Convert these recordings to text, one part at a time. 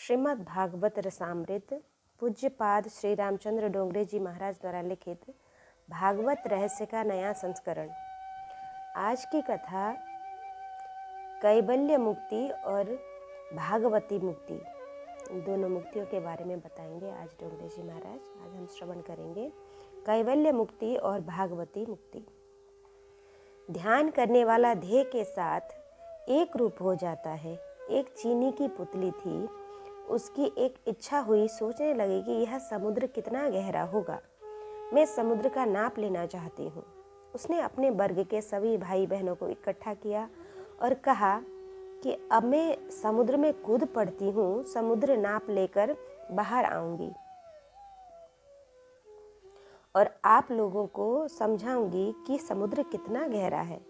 श्रीमद् भागवत रसामृत पूज्यपाद श्री रामचंद्र डोंगरे जी महाराज द्वारा लिखित भागवत रहस्य का नया संस्करण। आज की कथा कैवल्य मुक्ति और भागवती मुक्ति, दोनों मुक्तियों के बारे में बताएंगे आज डोंगरे जी महाराज। आज हम श्रवण करेंगे कैवल्य मुक्ति और भागवती मुक्ति। ध्यान करने वाला ध्येय के साथ एक रूप हो जाता है। एक चीनी की पुतली थी, उसकी एक इच्छा हुई, सोचने लगी कि यह समुद्र कितना गहरा होगा, मैं समुद्र का नाप लेना चाहती हूँ। उसने अपने वर्ग के सभी भाई बहनों को इकट्ठा किया और कहा कि अब मैं समुद्र में कूद पड़ती हूँ, समुद्र नाप लेकर बाहर आऊंगी और आप लोगों को समझाऊंगी कि समुद्र कितना गहरा है।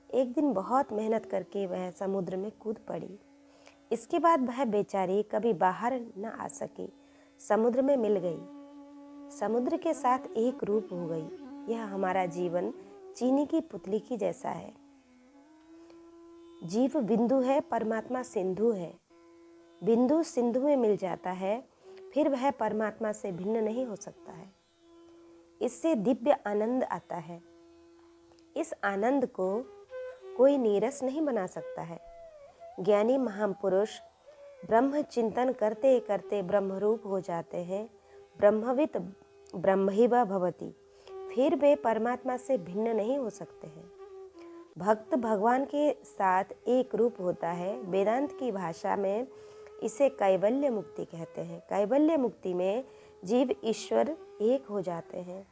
एक दिन बहुत मेहनत करके वह समुद्र में कूद पड़ी। इसके बाद वह बेचारी कभी बाहर न आ सकी, समुद्र में मिल गई, समुद्र के साथ एक रूप हो गई। यह हमारा जीवन चीनी की पुतली की जैसा है। जीव बिंदु है, परमात्मा सिंधु है। बिंदु सिंधु में मिल जाता है, फिर वह परमात्मा से भिन्न नहीं हो सकता है। इससे दिव्य आनंद आता है। इस आनंद को कोई नीरस नहीं बना सकता है। ज्ञानी महापुरुष ब्रह्म चिंतन करते करते ब्रह्मरूप हो जाते हैं। ब्रह्मवित ब्रह्मैव भवति, फिर वे परमात्मा से भिन्न नहीं हो सकते हैं। भक्त भगवान के साथ एक रूप होता है। वेदांत की भाषा में इसे कैवल्य मुक्ति कहते हैं। कैवल्य मुक्ति में जीव ईश्वर एक हो जाते हैं।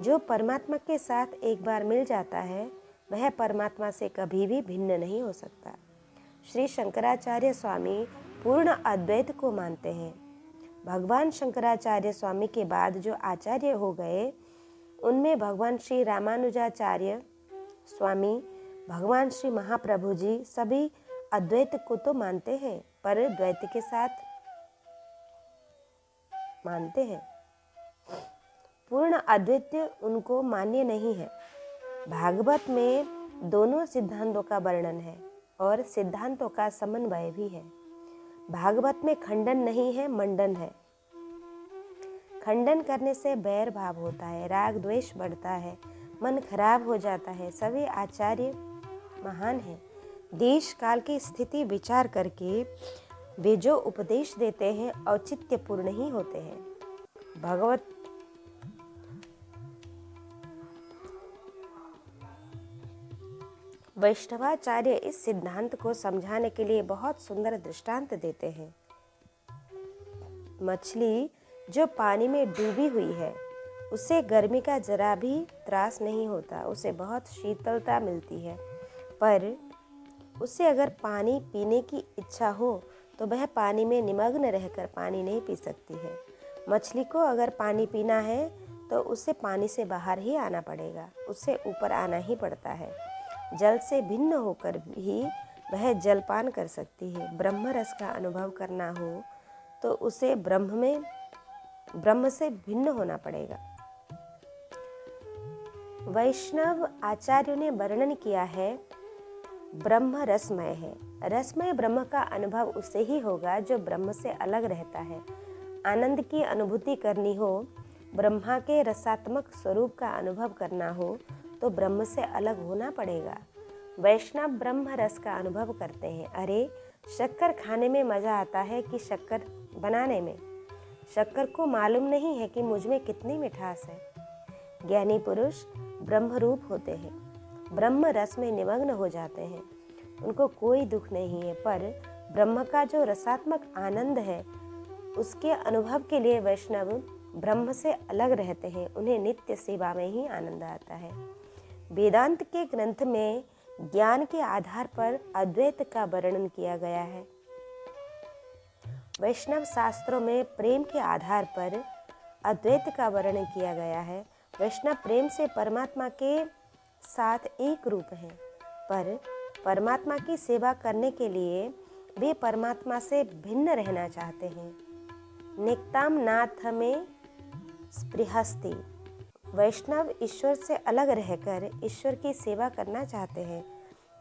जो परमात्मा के साथ एक बार मिल जाता है, वह परमात्मा से कभी भी भिन्न नहीं हो सकता। श्री शंकराचार्य स्वामी पूर्ण अद्वैत को मानते हैं। भगवान शंकराचार्य स्वामी के बाद जो आचार्य हो गए, उनमें भगवान श्री रामानुजाचार्य स्वामी, भगवान श्री महाप्रभु जी सभी अद्वैत को तो मानते हैं, पर द्वैत के साथ मानते हैं। पूर्ण अद्वैत उनको मान्य नहीं है। भागवत में दोनों सिद्धांतों का वर्णन है और सिद्धांतों का समन्वय भी है। भागवत में खंडन नहीं है, मंडन है। खंडन करने से बैर भाव होता है, राग द्वेष बढ़ता है, मन खराब हो जाता है। सभी आचार्य महान हैं। देश काल की स्थिति विचार करके वे जो उपदेश देते हैं औचित्यपूर्ण ही होते हैं। भगवत वैष्णवाचार्य इस सिद्धांत को समझाने के लिए बहुत सुंदर दृष्टांत देते हैं। मछली जो पानी में डूबी हुई है, उसे गर्मी का जरा भी त्रास नहीं होता, उसे बहुत शीतलता मिलती है। पर उसे अगर पानी पीने की इच्छा हो तो वह पानी में निमग्न रहकर पानी नहीं पी सकती है। मछली को अगर पानी पीना है तो उसे पानी से बाहर ही आना पड़ेगा, उसे ऊपर आना ही पड़ता है। जल से भिन्न होकर भी वह जलपान कर सकती है। ब्रह्म रस का अनुभव करना हो तो उसे ब्रह्म से भिन्न होना पड़ेगा। वैष्णव आचार्यों ने वर्णन किया है, ब्रह्म रसमय है। रसमय ब्रह्म का अनुभव उससे ही होगा जो ब्रह्म से अलग रहता है। आनंद की अनुभूति करनी हो, ब्रह्मा के रसात्मक स्वरूप का अनुभव करना हो तो ब्रह्म से अलग होना पड़ेगा। वैष्णव ब्रह्म रस का अनुभव करते हैं। अरे, शक्कर खाने में मज़ा आता है कि शक्कर बनाने में? शक्कर को मालूम नहीं है कि मुझ में कितनी मिठास है। ज्ञानी पुरुष ब्रह्म रूप होते हैं, ब्रह्म रस में निमग्न हो जाते हैं। उनको कोई दुख नहीं है, पर ब्रह्म का जो रसात्मक आनंद है, उसके अनुभव के लिए वैष्णव ब्रह्म से अलग रहते हैं। उन्हें नित्य सेवा में ही आनंद आता है। वेदांत के ग्रंथ में ज्ञान के आधार पर अद्वैत का वर्णन किया गया है। वैष्णव शास्त्रों में प्रेम के आधार पर अद्वैत का वर्णन किया गया है। वैष्णव प्रेम से परमात्मा के साथ एक रूप हैं, पर परमात्मा की सेवा करने के लिए वे परमात्मा से भिन्न रहना चाहते हैं। निक्ताम नाथ में स्पृहस्ति। वैष्णव ईश्वर से अलग रहकर ईश्वर की सेवा करना चाहते हैं।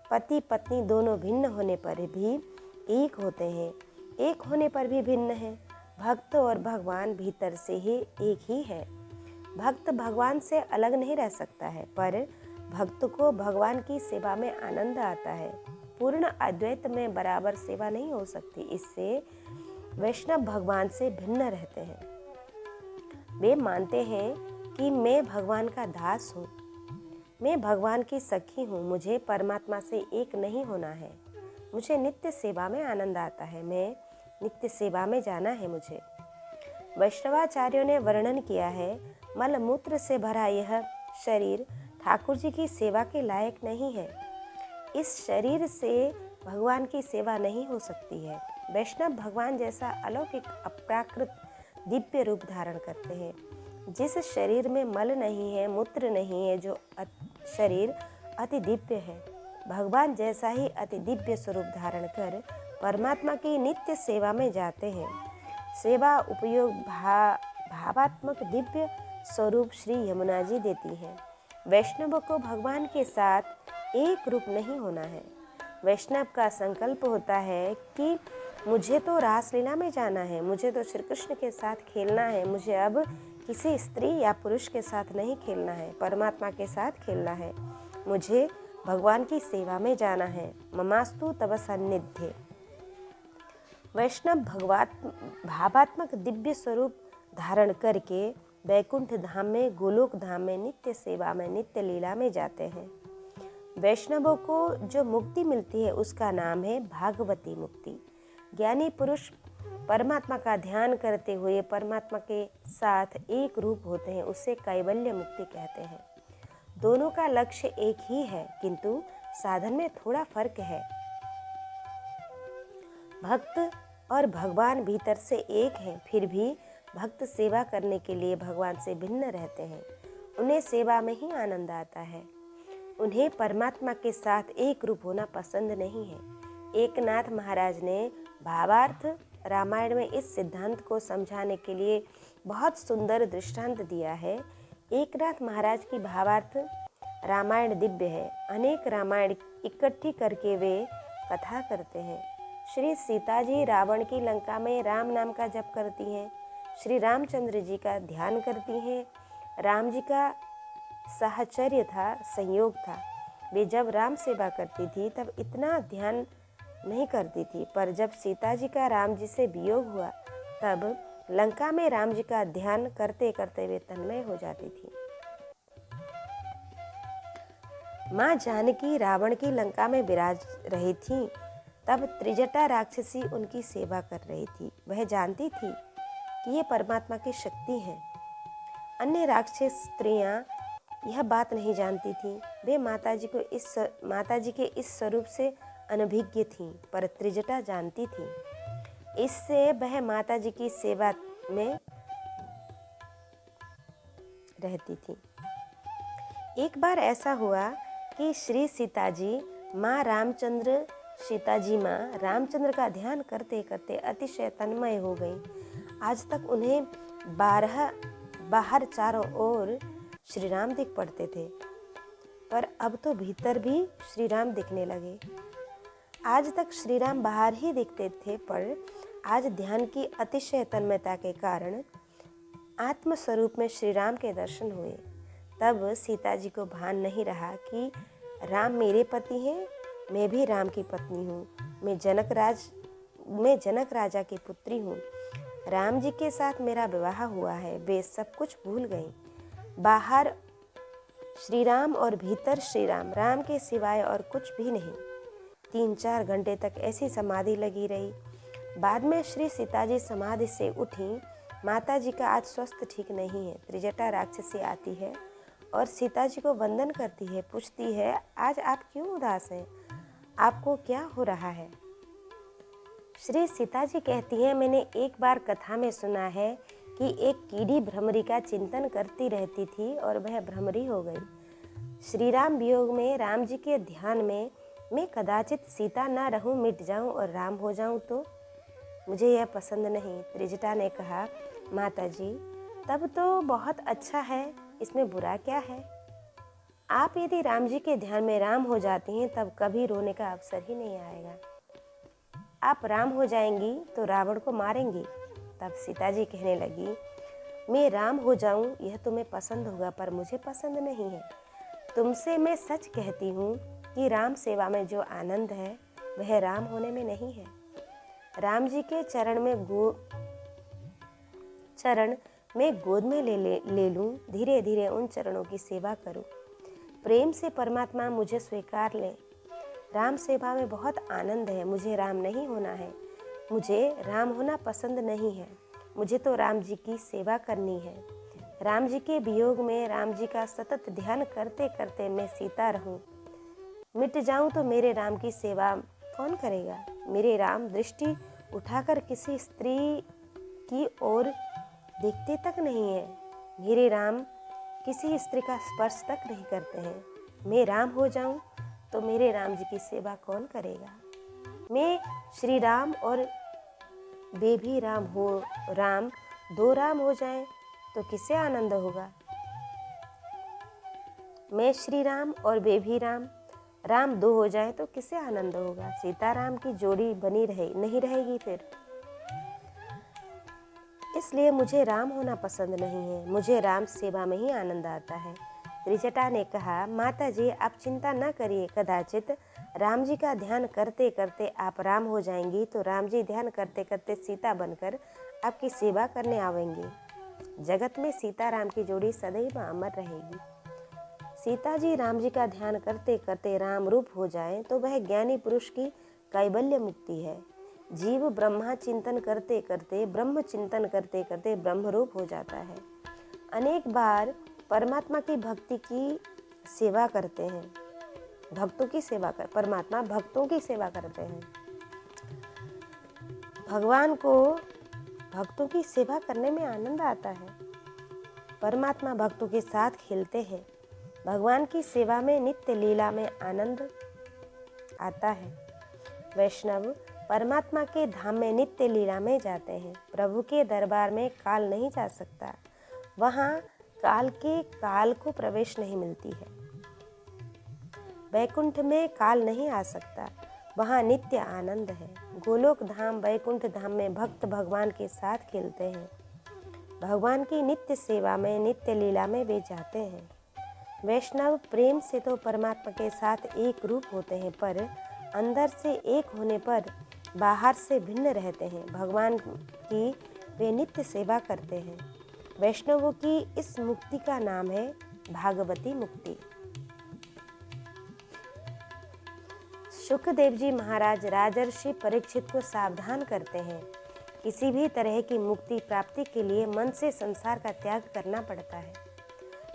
पति पत्नी दोनों भिन्न होने पर भी एक होते हैं। एक होने पर भी भिन्न है। भक्त और भगवान भीतर से ही एक ही है। भक्त भगवान से अलग नहीं रह सकता है, पर भक्त को भगवान की सेवा में आनंद आता है। पूर्ण अद्वैत में बराबर सेवा नहीं हो सकती, इससे वैष्णव भगवान से भिन्न रहते हैं। वे मानते हैं कि मैं भगवान का दास हूँ, मैं भगवान की सखी हूँ, मुझे परमात्मा से एक नहीं होना है, मुझे नित्य सेवा में आनंद आता है, मैं नित्य सेवा में जाना है मुझे। वैष्णवाचार्यों ने वर्णन किया है, मल मूत्र से भरा यह शरीर ठाकुर जी की सेवा के लायक नहीं है। इस शरीर से भगवान की सेवा नहीं हो सकती है। वैष्णव भगवान जैसा अलौकिक अप्राकृत दिव्य रूप धारण करते हैं। जिस शरीर में मल नहीं है, मूत्र नहीं है, जो शरीर अति दिव्य है, भगवान जैसा ही अति दिव्य स्वरूप धारण कर परमात्मा की नित्य सेवा में जाते हैं। सेवा उपयोग भावात्मक दिव्य स्वरूप श्री यमुना जी देती है। वैष्णव को भगवान के साथ एक रूप नहीं होना है। वैष्णव का संकल्प होता है कि मुझे तो रासलीला में जाना है, मुझे तो श्री कृष्ण के साथ खेलना है, मुझे अब किसी स्त्री या पुरुष के साथ नहीं खेलना है, परमात्मा के साथ खेलना है, मुझे भगवान की सेवा में जाना है। ममास्तु तव सन्निधे। वैष्णव भावात्मक दिव्य स्वरूप धारण करके वैकुंठ धाम में, गोलोक धाम में, नित्य सेवा में, नित्य लीला में जाते हैं। वैष्णवों को जो मुक्ति मिलती है उसका नाम है भागवती मुक्ति। ज्ञानी पुरुष परमात्मा का ध्यान करते हुए परमात्मा के साथ एक रूप होते हैं, उसे कैवल्य मुक्ति कहते हैं। दोनों का लक्ष्य एक ही है, किंतु साधन में थोड़ा फर्क है। भक्त और भगवान भीतर से एक हैं, फिर भी भक्त सेवा करने के लिए भगवान से भिन्न रहते हैं। उन्हें सेवा में ही आनंद आता है। उन्हें परमात्मा के साथ एक रूप होना पसंद नहीं है। एकनाथ महाराज ने भावार्थ रामायण में इस सिद्धांत को समझाने के लिए बहुत सुंदर दृष्टांत दिया है। एकनाथ महाराज की भावार्थ रामायण दिव्य है। अनेक रामायण इकट्ठी करके वे कथा करते हैं। श्री सीता जी रावण की लंका में राम नाम का जप करती हैं, श्री रामचंद्र जी का ध्यान करती हैं। राम जी का साहचर्य था, संयोग था। वे जब राम सेवा करती थी तब इतना ध्यान नहीं करती थी, पर जब सीता जी का राम जी से वियोग हुआ तब लंका में राम जी का ध्यान करते करते वे तन्मय हो जाती थी। माँ जानकी रावण की लंका में विराज रही थी, तब त्रिजटा राक्षसी उनकी सेवा कर रही थी। वह जानती थी कि ये परमात्मा की शक्ति है। अन्य राक्षस स्त्रियां यह बात नहीं जानती थीं। वे माता जी के इस स्वरूप से अनभिज्ञ थीं, पर त्रिजटा जानती थी। इससे वह माता जी की सेवा में रहती थी। एक बार ऐसा हुआ कि श्री सीता जी माँ रामचंद्र का ध्यान करते करते अतिशय तन्मय हो गई। आज तक उन्हें बाहर चारों ओर श्री राम दिख पड़ते थे, पर अब तो भीतर भी श्री राम दिखने लगे। आज तक श्री राम बाहर ही दिखते थे, पर आज ध्यान की अतिशय तन्मयता के कारण आत्म स्वरूप में श्री राम के दर्शन हुए। तब सीता जी को भान नहीं रहा कि राम मेरे पति हैं, मैं भी राम की पत्नी हूँ, मैं जनक राजा की पुत्री हूँ, राम जी के साथ मेरा विवाह हुआ है। वे सब कुछ भूल गई। बाहर श्री राम और भीतर श्री राम, राम के सिवाय और कुछ भी नहीं। 3-4 घंटे तक ऐसी समाधि लगी रही। बाद में श्री सीता जी समाधि से उठी। माता जी का आज स्वास्थ्य ठीक नहीं है। त्रिजटा राक्षसी आती है और सीता जी को वंदन करती है, पूछती है, आज आप क्यों उदास हैं, आपको क्या हो रहा है? श्री सीता जी कहती हैं, मैंने एक बार कथा में सुना है कि एक कीड़ी भ्रमरी का चिंतन करती रहती थी और वह भ्रमरी हो गई। श्री राम वियोग में, राम जी के ध्यान में मैं कदाचित सीता ना रहूं, मिट जाऊं और राम हो जाऊं तो मुझे यह पसंद नहीं। त्रिजटा ने कहा, माता जी तब तो बहुत अच्छा है, इसमें बुरा क्या है? आप यदि राम जी के ध्यान में राम हो जाती हैं तब कभी रोने का अवसर ही नहीं आएगा। आप राम हो जाएंगी तो रावण को मारेंगी। तब सीता जी कहने लगी, मैं राम हो जाऊं यह तुम्हें पसंद होगा, पर मुझे पसंद नहीं है। तुमसे मैं सच कहती हूँ कि राम सेवा में जो आनंद है वह राम होने में नहीं है। राम जी के चरण में गोद में ले लूं, धीरे धीरे उन चरणों की सेवा करूं। प्रेम से परमात्मा मुझे स्वीकार ले। राम सेवा में बहुत आनंद है, मुझे राम नहीं होना है। मुझे राम होना पसंद नहीं है, मुझे तो राम जी की सेवा करनी है। राम जी के वियोग में राम जी का सतत ध्यान करते करते मैं सीता रहूं। मिट जाऊं तो मेरे राम की सेवा कौन करेगा? मेरे राम दृष्टि उठाकर किसी स्त्री की ओर देखते तक नहीं है। मेरे राम किसी स्त्री का स्पर्श तक नहीं करते हैं। मैं राम हो जाऊं तो मेरे राम जी की सेवा कौन करेगा? मैं श्री राम और बेबी राम हो, राम दो राम हो जाएं तो किसे आनंद होगा? मैं श्री राम और बेबी राम, राम दो हो जाए तो किसे आनंद होगा? सीता राम की जोड़ी बनी नहीं रहेगी फिर। इसलिए मुझे राम होना पसंद नहीं है, मुझे राम सेवा में ही आनंद आता है। त्रिजटा ने कहा, माता जी आप चिंता न करिए, कदाचित राम जी का ध्यान करते करते आप राम हो जाएंगी तो राम जी ध्यान करते करते सीता बनकर आपकी सेवा करने आवेंगे। जगत में सीता राम की जोड़ी सदैव अमर रहेगी। सीता जी राम जी का ध्यान करते करते राम रूप हो जाएं तो वह ज्ञानी पुरुष की कैवल्य मुक्ति है। जीव ब्रह्मा चिंतन करते करते, ब्रह्म चिंतन करते करते ब्रह्म रूप हो जाता है। अनेक बार परमात्मा की भक्ति की सेवा करते हैं, परमात्मा भक्तों की सेवा करते हैं। भगवान को भक्तों की सेवा करने में आनंद आता है। परमात्मा भक्तों के साथ खेलते हैं। भगवान की सेवा में, नित्य लीला में आनंद आता है। वैष्णव परमात्मा के धाम में नित्य लीला में जाते हैं। प्रभु के दरबार में काल नहीं जा सकता, वहाँ काल को प्रवेश नहीं मिलती है। वैकुंठ में काल नहीं आ सकता, वहाँ नित्य आनंद है। गोलोक धाम, वैकुंठ धाम में भक्त भगवान के साथ खेलते हैं। भगवान की नित्य सेवा में, नित्य लीला में वे जाते हैं। वैष्णव प्रेम से तो परमात्मा के साथ एक रूप होते हैं, पर अंदर से एक होने पर बाहर से भिन्न रहते हैं। भगवान की वे नित्य सेवा करते हैं। वैष्णवों की इस मुक्ति का नाम है भागवती मुक्ति। शुकदेव जी महाराज राजर्षि परीक्षित को सावधान करते हैं, किसी भी तरह की मुक्ति प्राप्ति के लिए मन से संसार का त्याग करना पड़ता है।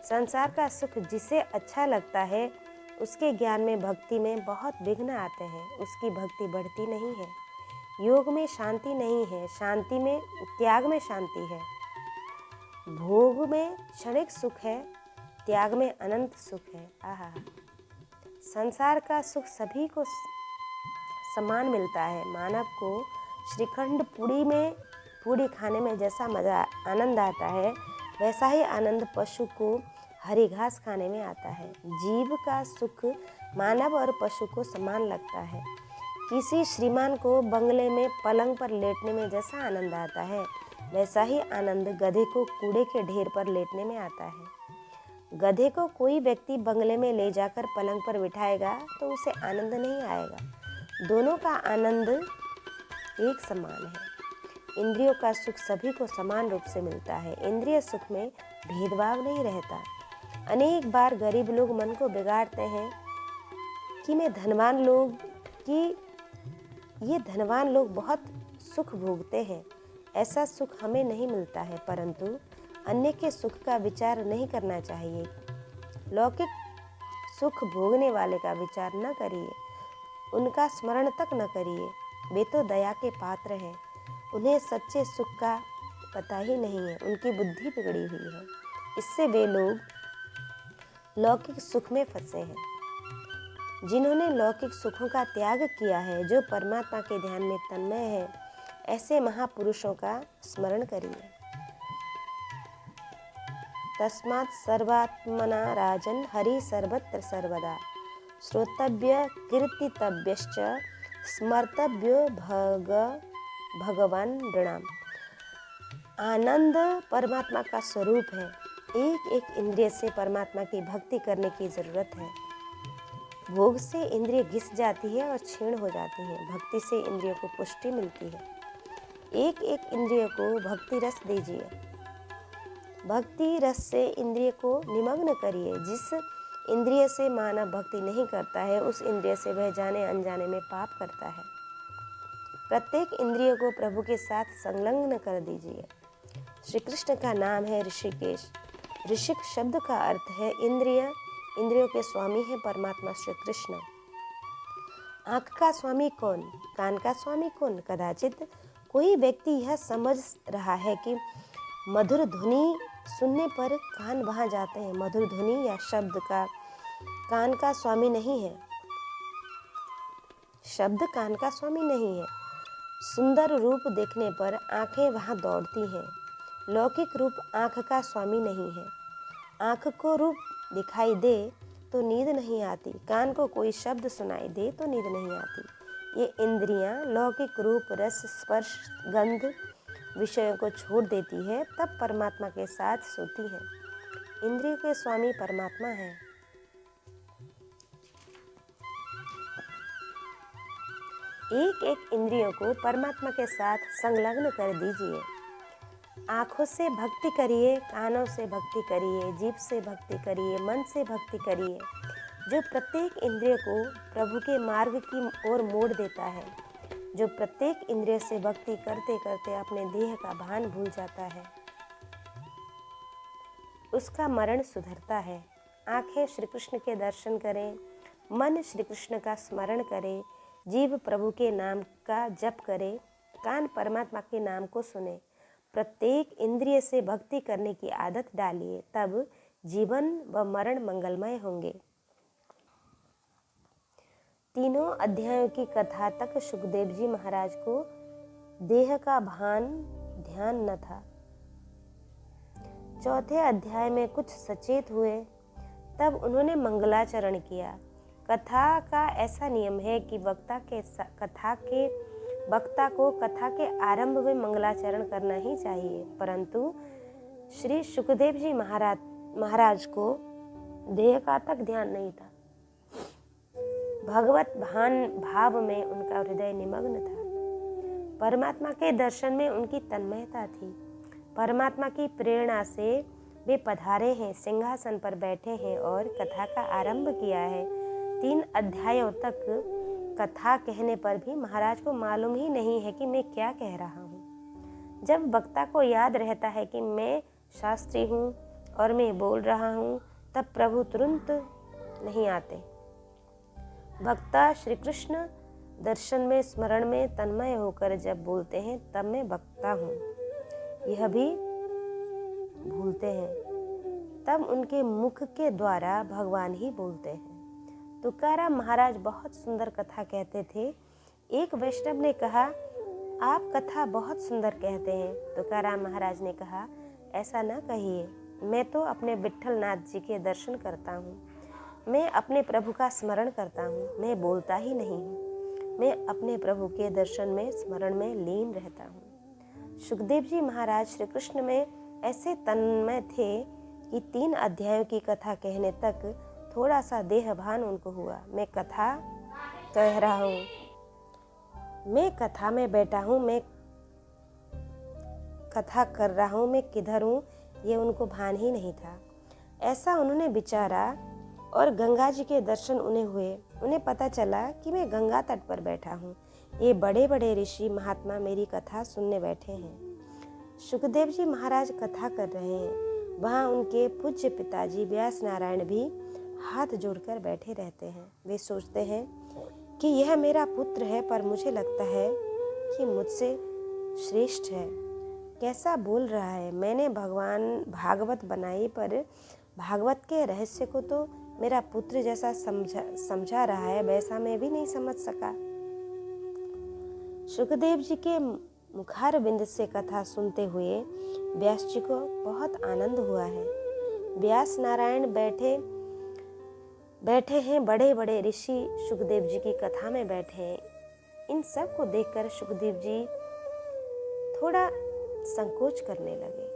संसार का सुख जिसे अच्छा लगता है, उसके ज्ञान में, भक्ति में बहुत विघ्न आते हैं। उसकी भक्ति बढ़ती नहीं है। योग में शांति नहीं है, शांति में, त्याग में शांति है। भोग में क्षणिक सुख है, त्याग में अनंत सुख है। आहा, संसार का सुख सभी को समान मिलता है। मानव को श्रीखंड पूड़ी खाने में जैसा मजा आनंद आता है, वैसा ही आनंद पशु को हरी घास खाने में आता है। जीव का सुख मानव और पशु को समान लगता है। किसी श्रीमान को बंगले में पलंग पर लेटने में जैसा आनंद आता है, वैसा ही आनंद गधे को कूड़े के ढेर पर लेटने में आता है। गधे को कोई व्यक्ति बंगले में ले जाकर पलंग पर बिठाएगा तो उसे आनंद नहीं आएगा। दोनों का आनंद एक समान है। इंद्रियों का सुख सभी को समान रूप से मिलता है। इंद्रिय सुख में भेदभाव नहीं रहता। अनेक बार गरीब लोग मन को बिगाड़ते हैं कि ये धनवान लोग बहुत सुख भोगते हैं, ऐसा सुख हमें नहीं मिलता है। परंतु अन्य के सुख का विचार नहीं करना चाहिए। लौकिक सुख भोगने वाले का विचार न करिए, उनका स्मरण तक न करिए। वे तो दया के पात्र हैं, उन्हें सच्चे सुख का पता ही नहीं है, उनकी बुद्धि बिगड़ी हुई है। इससे वे लोग लौकिक सुख में फंसे हैं। जिन्होंने लौकिक सुखों का त्याग किया है, जो परमात्मा के ध्यान में तन्मय है, ऐसे महापुरुषों का स्मरण करिए। तस्मात् सर्वात्मना राजन हरि सर्वत्र सर्वदा, श्रोतव्य कीर्तितव्यश्च स्मर्तव्यो भगवान नृणाम। आनंद परमात्मा का स्वरूप है। एक एक इंद्रिय से परमात्मा की भक्ति करने की जरूरत है। भोग से इंद्रिय घिस जाती है और क्षीण हो जाती है। भक्ति से इंद्रियों को पुष्टि मिलती है। एक एक इंद्रिय को भक्ति रस दीजिए। भक्ति रस से इंद्रिय को निमग्न करिए। जिस इंद्रिय से मानव भक्ति नहीं करता है, उस इंद्रिय से वह जाने अनजाने में पाप करता है। प्रत्येक इंद्रिय को प्रभु के साथ संलग्न कर दीजिए। श्री कृष्ण का नाम है ऋषिकेश। ऋषिक शब्द का अर्थ है इंद्रिय। इंद्रियों के स्वामी है परमात्मा श्री कृष्ण। आँख का स्वामी कौन? कान का स्वामी कौन? कदाचित कोई व्यक्ति यह समझ रहा है कि मधुर ध्वनि सुनने पर कान वहां जाते हैं। मधुर ध्वनि या शब्द का कान का स्वामी नहीं है। शब्द कान का स्वामी नहीं है। सुंदर रूप देखने पर आंखें वहां दौड़ती हैं। लौकिक रूप आंख का स्वामी नहीं है। आंख को रूप दिखाई दे तो नींद नहीं आती। कान को कोई शब्द सुनाई दे तो नींद नहीं आती। ये इंद्रियां लौकिक रूप, रस, स्पर्श, गंध विषयों को छोड़ देती है, तब परमात्मा के साथ सोती है। इंद्रियों के स्वामी परमात्मा है। एक एक इंद्रियों को परमात्मा के साथ संलग्न कर दीजिए। आँखों से भक्ति करिए, कानों से भक्ति करिए, जीभ से भक्ति करिए, मन से भक्ति करिए। जो प्रत्येक इंद्रिय को प्रभु के मार्ग की ओर मोड़ देता है, जो प्रत्येक इंद्रिय से भक्ति करते करते अपने देह का भान भूल जाता है, उसका मरण सुधरता है। आँखें श्री कृष्ण के दर्शन करें, मन श्री कृष्ण का स्मरण करे, जीभ प्रभु के नाम का जप करे, कान परमात्मा के नाम को सुने। प्रत्येक इंद्रिय से भक्ति करने की आदत डालिए, तब जीवन व मरण मंगलमय होंगे। तीनों अध्यायों की कथा तक सुखदेव जी महाराज को देह का भान ध्यान न था। चौथे अध्याय में कुछ सचेत हुए, तब उन्होंने मंगलाचरण किया। कथा का ऐसा नियम है कि वक्ता को कथा के आरंभ में मंगलाचरण करना ही चाहिए, परंतु श्री सुखदेव जी महाराज को देह का तक ध्यान नहीं था। भगवत भाव में उनका हृदय निमग्न था। परमात्मा के दर्शन में उनकी तन्मयता थी। परमात्मा की प्रेरणा से वे पधारे हैं, सिंहासन पर बैठे हैं और कथा का आरंभ किया है। 3 अध्यायों तक कथा कहने पर भी महाराज को मालूम ही नहीं है कि मैं क्या कह रहा हूँ। जब वक्ता को याद रहता है कि मैं शास्त्री हूँ और मैं बोल रहा हूँ, तब प्रभु तुरंत नहीं आते। वक्ता श्री कृष्ण दर्शन में, स्मरण में तन्मय होकर जब बोलते हैं, तब मैं वक्ता हूँ, यह भी भूलते हैं। तब उनके मुख के द्वारा भगवान ही बोलते हैं। तुकाराम महाराज बहुत सुंदर कथा कहते थे। एक वैष्णव ने कहा, आप कथा बहुत सुंदर कहते हैं। तुकाराम महाराज ने कहा, ऐसा न कहिए, मैं तो अपने विट्ठल नाथ जी के दर्शन करता हूँ। मैं अपने प्रभु का स्मरण करता हूँ, मैं बोलता ही नहीं हूँ। मैं अपने प्रभु के दर्शन में, स्मरण में लीन रहता हूँ। सुखदेव जी महाराज श्री कृष्ण में ऐसे तन्मय थे कि 3 अध्यायों की कथा कहने तक थोड़ा सा देह भान उनको हुआ। मैं कथा कह रहा हूँ, मैं कथा में बैठा हूँ, मैं कथा कर रहा हूँ, मैं किधर हूँ, ये उनको भान ही नहीं था। ऐसा उन्होंने विचारा और गंगा जी के दर्शन उन्हें हुए। उन्हें पता चला कि मैं गंगा तट पर बैठा हूँ। ये बड़े बड़े ऋषि महात्मा मेरी कथा सुनने बैठे हैं। सुखदेव जी महाराज कथा कर रहे हैं। वहाँ उनके पूज्य पिताजी व्यास नारायण भी हाथ जोड़कर बैठे रहते हैं। वे सोचते हैं कि यह मेरा पुत्र है, पर मुझे लगता है कि मुझसे श्रेष्ठ है। कैसा बोल रहा है। मैंने भागवत बनाई, पर भागवत के रहस्य को तो मेरा पुत्र जैसा समझा रहा है, वैसा मैं भी नहीं समझ सका। सुखदेव जी के मुखारविंद से कथा सुनते हुए व्यास जी को बहुत आनंद हुआ है। व्यास नारायण बैठे हैं, बड़े बड़े ऋषि सुखदेव जी की कथा में बैठे हैं। इन सब को देखकर सुखदेव जी थोड़ा संकोच करने लगे।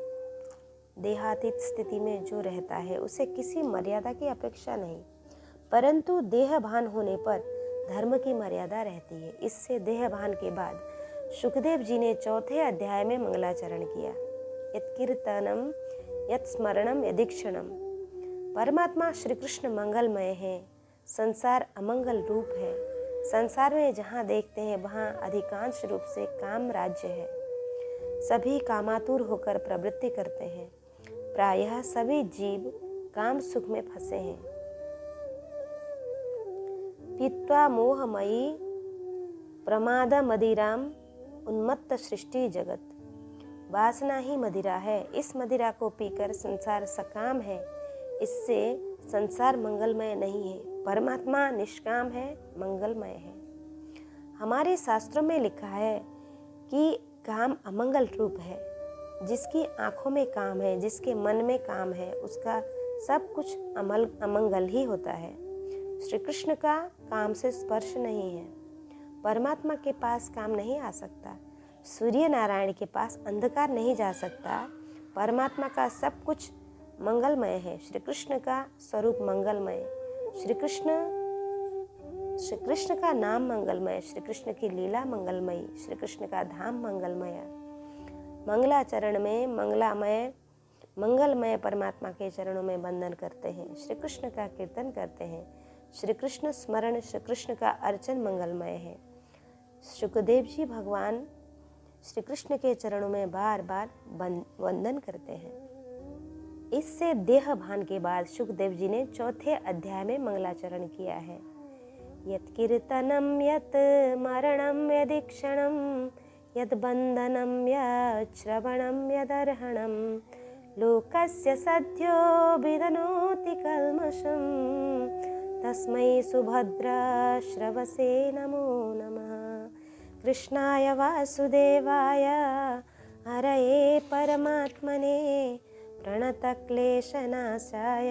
देहातीत स्थिति में जो रहता है उसे किसी मर्यादा की अपेक्षा नहीं, परंतु देहभान होने पर धर्म की मर्यादा रहती है। इससे देहभान के बाद सुखदेव जी ने चौथे अध्याय में मंगलाचरण किया। यत् कीर्तनम यत् स्मरणम यदीक्षणम। परमात्मा श्री कृष्ण मंगलमय है, संसार अमंगल रूप है। संसार में जहाँ देखते हैं वहाँ अधिकांश रूप से काम राज्य है। सभी कामातुर होकर प्रवृत्ति करते हैं। प्रायः सभी जीव काम सुख में फंसे हैं। पीत्वा मोहमयी प्रमाद मदिराम उन्मत्त सृष्टि जगत। वासना ही मदिरा है। इस मदिरा को पीकर संसार सकाम है। इससे संसार मंगलमय नहीं है। परमात्मा निष्काम है, मंगलमय है। हमारे शास्त्रों में लिखा है कि काम अमंगल रूप है। जिसकी आंखों में काम है, जिसके मन में काम है, उसका सब कुछ अमंगल ही होता है। श्री कृष्ण का काम से स्पर्श नहीं है। परमात्मा के पास काम नहीं आ सकता। सूर्य नारायण के पास अंधकार नहीं जा सकता। परमात्मा का सब कुछ मंगलमय है। श्री कृष्ण का स्वरूप मंगलमय। श्री कृष्ण का नाम मंगलमय। श्री कृष्ण की लीला मंगलमयी। श्री कृष्ण का धाम मंगलमय। मंगलाचरण में मंगलमय परमात्मा के चरणों में वंदन करते हैं। श्री कृष्ण का कीर्तन करते हैं। श्री कृष्ण स्मरण, श्री कृष्ण का अर्चन मंगलमय है। सुखदेव जी भगवान श्री कृष्ण के चरणों में बार बार वंदन करते हैं। इससे देह भान के बाद सुखदेव जी ने चौथे अध्याय में मंगलाचरण किया है। यत् कीर्तनम यत् मरणम यदीक्षणम यद् बंधनम यत् श्रवणम यदर्हणम लोकस्य सद्यो विदनोति कल्मषम तस्मै सुभद्रा श्रवसे नमो नमः। कृष्णाय वासुदेवाय हरये परमात्मने प्रणतक्लेशनाशाय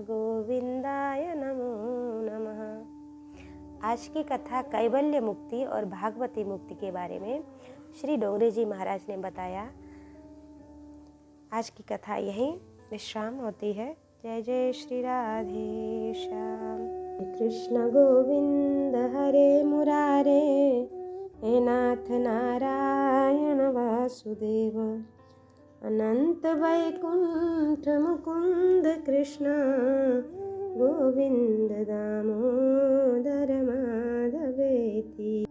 गोविंदाय नमो नमः। आज की कथा कैवल्य मुक्ति और भागवती मुक्ति के बारे में श्री डोंगरे जी महाराज ने बताया। आज की कथा यहीं विश्राम होती है। जय जय श्री राधे श्याम। कृष्ण गोविंद हरे मुरारे, हे नाथ नारायण वासुदेव। अनंत वैकुंठ मुकुंद कृष्ण गोविंद दामोदर माधवेति।